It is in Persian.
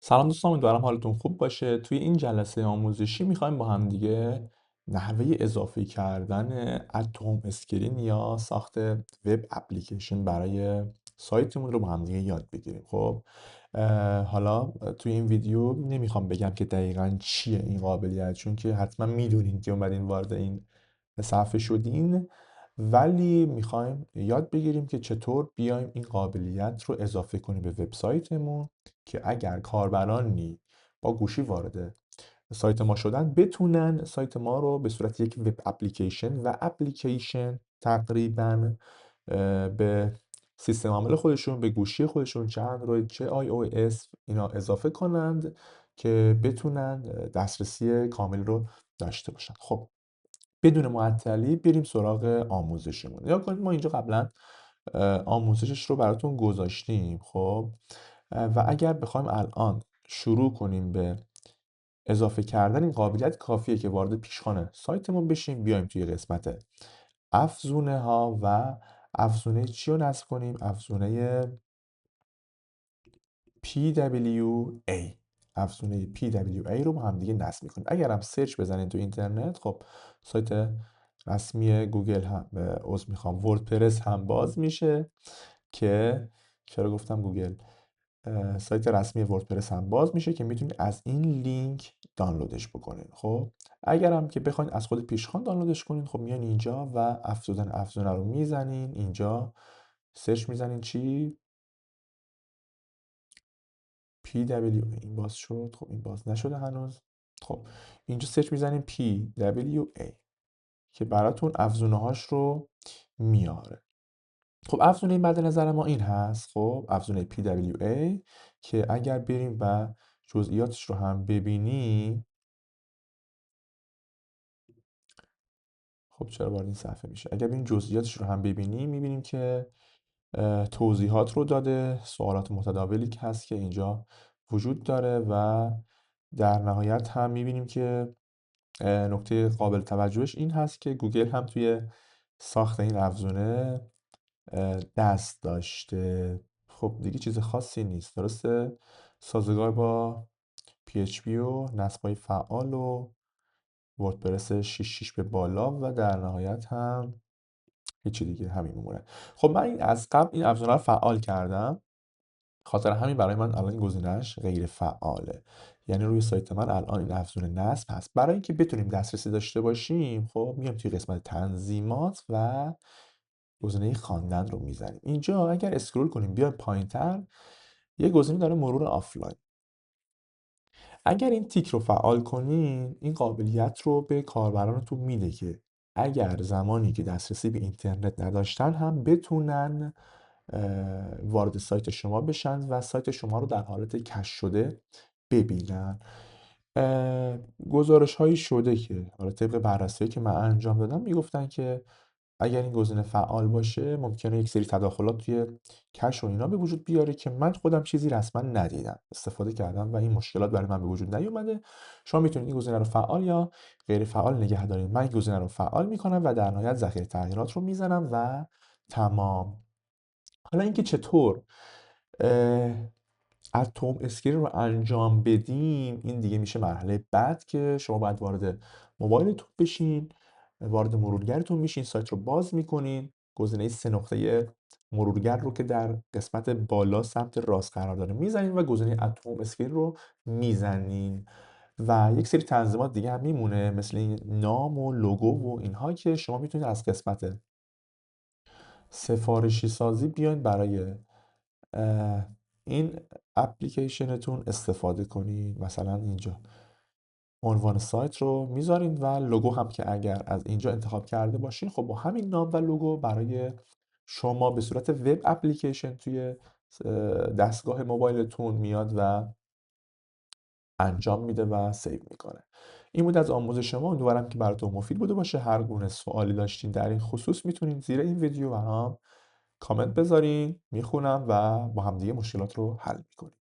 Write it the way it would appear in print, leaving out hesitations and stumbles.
سلام دوستان، امیدوارم حالتون خوب باشه. توی این جلسه آموزشی میخوایم با هم دیگه نحوه اضافه کردن ات اسکرین یا ساخت وب اپلیکیشن برای سایتمون رو با هم دیگه یاد بگیریم. خب حالا توی این ویدیو نمیخوام بگم که دقیقا چیه این قابلیت، چون که حتما میدونین که اومدین وارد این صفحه شدین، ولی میخوایم یاد بگیریم که چطور بیایم این قابلیت رو اضافه کنیم به وبسایتمون که اگر کاربرانی با گوشی وارد سایت ما شدن بتونن سایت ما رو به صورت یک وب اپلیکیشن و اپلیکیشن تقریبا به سیستم عامل خودشون، به گوشی خودشون، چه اندروید چه آی او اس، اینا اضافه کنند که بتونن دسترسی کامل رو داشته باشن. خب بدون معطلی بریم سراغ آموزشمون. یا کنید ما اینجا قبلا آموزشش رو براتون گذاشتیم. خب و اگر بخوایم الان شروع کنیم به اضافه کردن این قابلیت، کافیه که وارد پیشخانه سایتمون بشیم، بیایم توی قسمت افزونه ها و افزونه چی رو نصب کنیم؟ افزونه PWA. افزونه PWA رو با هم دیگه نصب میکنیم. اگر هم سرچ بزنید تو اینترنت، خب سایت رسمی گوگل هم عذر میخوام وردپرس هم باز میشه که چرا گفتم گوگل، سایت رسمی وردپرس هم باز میشه که میتونید از این لینک دانلودش بکنید. خب اگر هم که بخواید از خود پیشخوان دانلودش کنید، خب میان اینجا و افزونه رو میزنین، اینجا سرچ میزنین چی؟ PWA. این باز شد. خب این باز نشده هنوز. خب اینجا سرچ میزنیم PWA که براتون افزونه هاش رو میاره. خب افزونه مد نظر ما این هست. خب افزونه PWA که اگر بریم و جزئیاتش رو هم ببینیم، خب چرا وارد این صفحه میشه؟ اگر این جزئیاتش رو هم ببینیم، میبینیم که توضیحات رو داده، سوالات متداولی که هست که اینجا وجود داره و در نهایت هم میبینیم که نکته قابل توجهش این هست که گوگل هم توی ساخت این افزونه دست داشته. خب دیگه چیز خاصی نیست، درسته؟ سازگار با PHP و نصبای فعال و وردپرس 6.6 به بالا و در نهایت هم هیچی دیگه، همین میمونه. خب من از قبل این افزونه رو فعال کردم، خاطر همین برای من الان این گزینه‌اش غیر فعاله. یعنی روی سایت من الان این افزونه نصب هست. برای اینکه بتونیم دسترسی داشته باشیم، خب میام توی قسمت تنظیمات و گزینه خواندن رو میزنیم. اینجا اگر اسکرول کنیم بیایم پایینتر، یه گزینه داره مرور آفلاین. اگر این تیک رو فعال کنین، این قابلیت رو به کاربرانتون میده که اگر زمانی که دسترسی به اینترنت نداشتن هم بتونن وارد سایت شما بشن و سایت شما رو در حالت کش شده ببینن. گزارش هایی شده که حالا طبق بررسی که من انجام دادم میگفتن که اگر این گزینه فعال باشه ممکنه یک سری تداخلات توی کش و اینا به وجود بیاره که من خودم چیزی رسما ندیدم، استفاده کردم و این مشکلات برای من به وجود نیومده. شما میتونید این گزینه رو فعال یا غیر فعال نگه دارید. من این گزینه رو فعال میکنم و در نهایت ذخیره تغییرات رو میزنم و تمام. حالا اینکه چطور اتم اسکرین رو انجام بدیم، این دیگه میشه مرحله بعد که شما باید وارد موبایلتون بشین، وارد مرورگرتون میشین، سایت رو باز میکنین، گزینه 3 نقطه مرورگر رو که در قسمت بالا سمت راست قرار داره میزنین و گزینه اتم اسکرین رو میزنین و یک سری تنظیمات دیگه هم میمونه مثل این نام و لوگو و اینها که شما میتونید از قسمت سفارشی سازی بیاین برای این اپلیکیشنتون استفاده کنید. مثلا اینجا عنوان سایت رو میذارین و لوگو هم که اگر از اینجا انتخاب کرده باشین، خب با همین نام و لوگو برای شما به صورت وب اپلیکیشن توی دستگاه موبایلتون میاد و انجام میده و سیو میکنه. این بود از آموزش ما، امیدوارم که براتون مفید بوده باشه. هر گونه سوالی داشتین در این خصوص میتونین زیر این ویدیو برام کامنت بذارین، میخونم و با همدیگه مشکلات رو حل میکنیم.